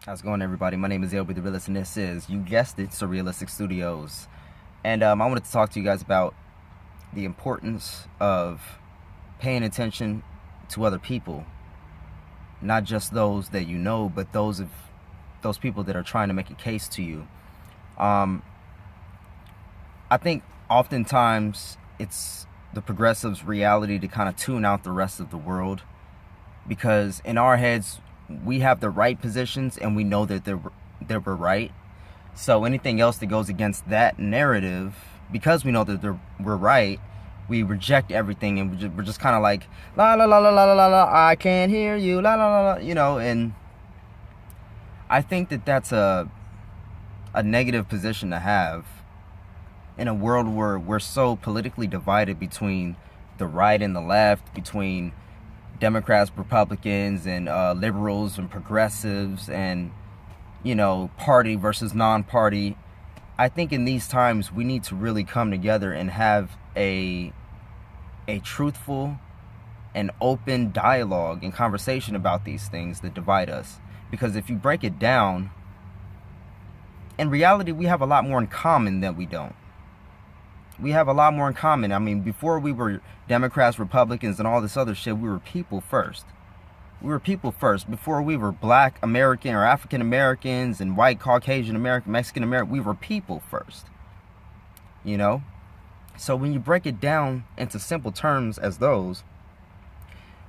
How's it going, everybody? My name is Lbtharealist, and this is, you guessed it, Surrealistic Studios. And I wanted to talk to you guys about the importance of paying attention to other people, not just those that you know, but those people that are trying to make a case to you. I think oftentimes it's the progressives' reality to kind of tune out the rest of the world, because in our heads we have the right positions and we know that we're right. So anything else that goes against that narrative, because we know that we're right, we reject everything, and we're just kind of like, la la la la la la la, I can't hear you, la la la la, and I think that that's a negative position to have in a world where we're so politically divided between the right and the left, between Democrats, Republicans, and liberals and progressives, and party versus non-party. I think in these times we need to really come together and have a truthful and open dialogue and conversation about these things that divide us. Because if you break it down, in reality we have a lot more in common than we don't. We have a lot more in common. I mean, before we were Democrats, Republicans, and all this other shit, we were people first. We were people first. Before we were Black American or African Americans and white Caucasian American, Mexican American, we were people first. So when you break it down into simple terms as those,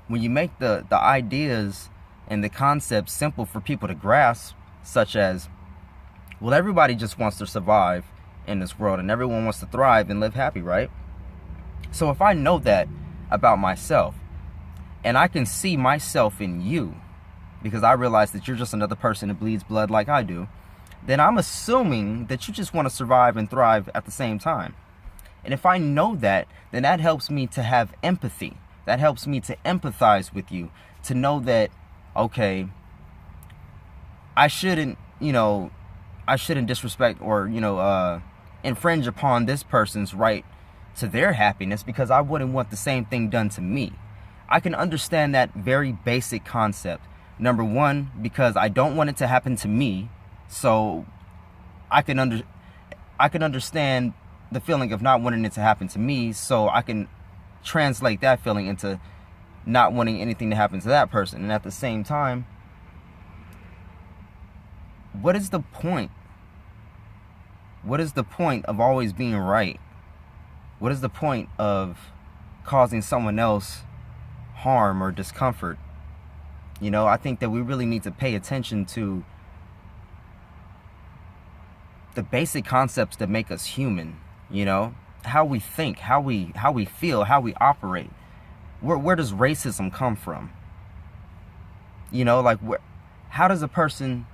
when you make the ideas and the concepts simple for people to grasp, such as, well, everybody just wants to survive in this world and everyone wants to thrive and live happy, right? So if I know that about myself, and I can see myself in you, because I realize that you're just another person that bleeds blood like I do, then I'm assuming that you just want to survive and thrive at the same time. And if I know that, then that helps me to have empathy. That helps me to empathize with you, to know that, okay, I shouldn't disrespect or, infringe upon this person's right to their happiness, because I wouldn't want the same thing done to me. I can understand that very basic concept. Number one, because I don't want it to happen to me, so I can understand the feeling of not wanting it to happen to me, so I can translate that feeling into not wanting anything to happen to that person. And at the same time, what is the point? What is the point of always being right? What is the point of causing someone else harm or discomfort? I think that we really need to pay attention to the basic concepts that make us human, how we think, how we feel, how we operate. Where does racism come from? How does a person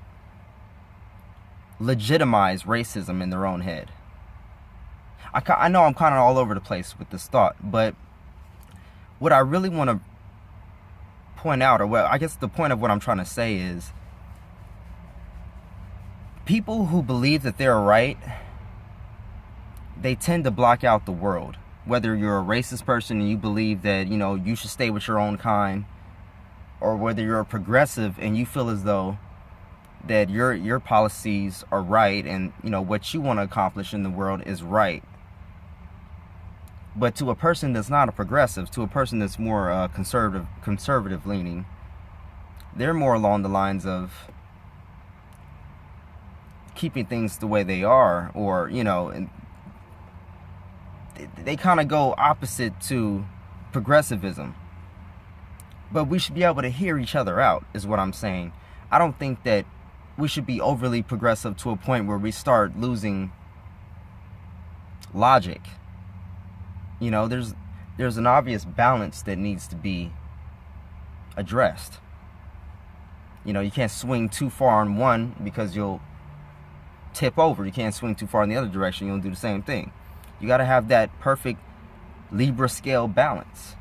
legitimize racism in their own head? I know I'm kind of all over the place with this thought, but what I really want to point out, or I guess the point of what I'm trying to say is, people who believe that they're right, they tend to block out the world. Whether you're a racist person and you believe that, you should stay with your own kind, or whether you're a progressive and you feel as though that your policies are right and what you want to accomplish in the world is right. But to a person that's not a progressive, to a person that's more conservative leaning, they're more along the lines of keeping things the way they are, or and they kind of go opposite to progressivism. But we should be able to hear each other out, is what I'm saying. I don't think that we should be overly progressive to a point where we start losing logic. There's an obvious balance that needs to be addressed. You can't swing too far on one because you'll tip over. You can't swing too far in the other direction. You'll do the same thing. You got to have that perfect Libra scale balance.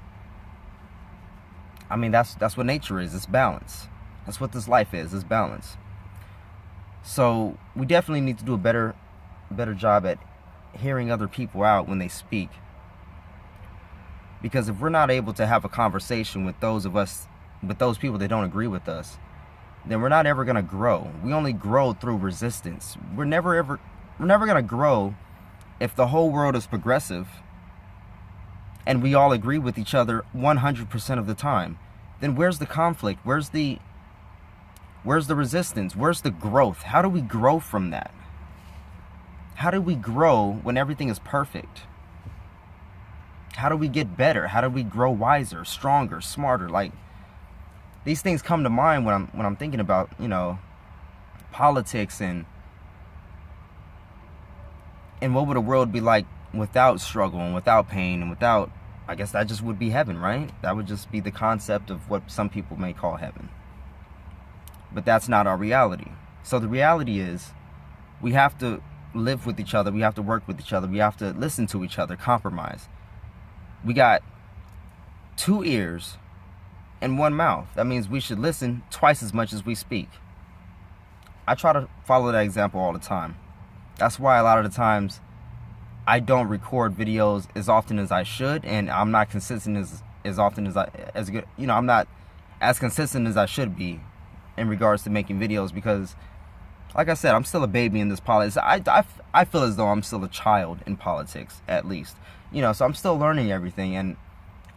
I mean, that's what nature is. It's balance. That's what this life is. It's balance. So we definitely need to do a better job at hearing other people out when they speak. Because if we're not able to have a conversation with those people that don't agree with us, then we're not ever going to grow. We only grow through resistance. We're never going to grow if the whole world is progressive and we all agree with each other 100% of the time. Then where's the conflict? Where's the resistance? Where's the growth? How do we grow from that? How do we grow when everything is perfect? How do we get better? How do we grow wiser, stronger, smarter? Like, these things come to mind when I'm thinking about, politics and what would a world be like without struggle and without pain and without, I guess that just would be heaven, right? That would just be the concept of what some people may call heaven. But that's not our reality. So the reality is we have to live with each other. We have to work with each other. We have to listen to each other, compromise. We got 2 ears and 1 mouth. That means we should listen twice as much as we speak. I try to follow that example all the time. That's why a lot of the times I don't record videos as often as I should, and I'm not consistent as often as good. I'm not as consistent as I should be in regards to making videos, because, like I said, I'm still a baby in this politics. I feel as though I'm still a child in politics, at least. So I'm still learning everything, and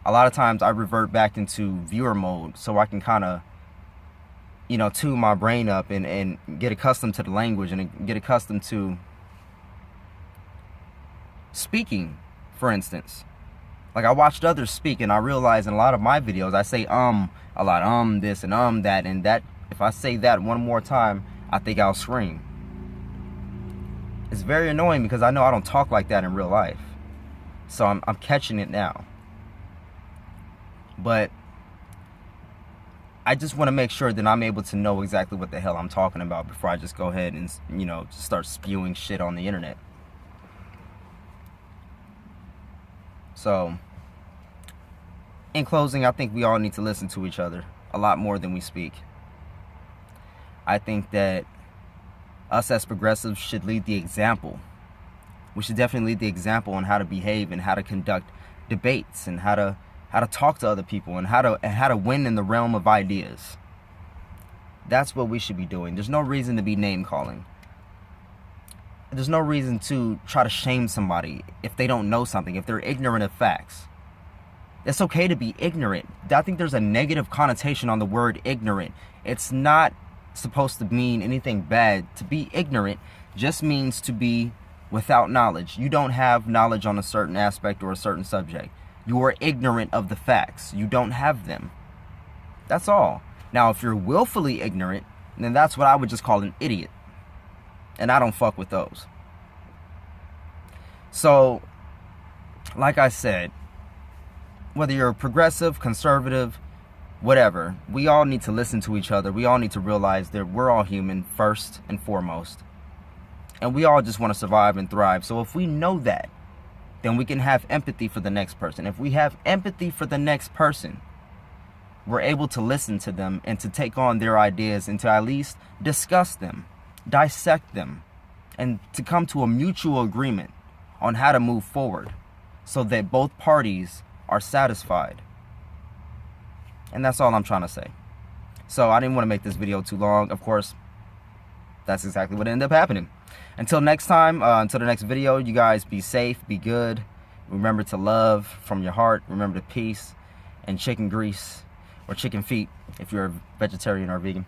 a lot of times I revert back into viewer mode so I can kind of, tune my brain up and get accustomed to the language and get accustomed to speaking, for instance. Like, I watched others speak, and I realized in a lot of my videos I say a lot, this and that, and that, if I say that one more time, I think I'll scream. It's very annoying because I know I don't talk like that in real life. So I'm catching it now. But I just want to make sure that I'm able to know exactly what the hell I'm talking about before I just go ahead and, just start spewing shit on the internet. So, in closing, I think we all need to listen to each other a lot more than we speak. I think that us as progressives should lead the example. We should definitely lead the example on how to behave and how to conduct debates and how to talk to other people and how to win in the realm of ideas. That's what we should be doing. There's no reason to be name calling. There's no reason to try to shame somebody if they don't know something, if they're ignorant of facts. It's okay to be ignorant. I think there's a negative connotation on the word ignorant. It's not supposed to mean anything bad. To be ignorant just means to be without knowledge. You don't have knowledge on a certain aspect or a certain subject. You are ignorant of the facts. You don't have them. That's all. Now, if you're willfully ignorant, then that's what I would just call an idiot. And I don't fuck with those. So, like I said, whether you're progressive, conservative, whatever, we all need to listen to each other. We all need to realize that we're all human first and foremost. And we all just want to survive and thrive. So if we know that, then we can have empathy for the next person. If we have empathy for the next person, we're able to listen to them and to take on their ideas and to at least discuss them, dissect them, and to come to a mutual agreement on how to move forward so that both parties are satisfied. And that's all I'm trying to say. So I didn't want to make this video too long. Of course, that's exactly what ended up happening. Until next time, until the next video, you guys be safe, be good. Remember to love from your heart. Remember to peace and chicken grease or chicken feet if you're a vegetarian or vegan.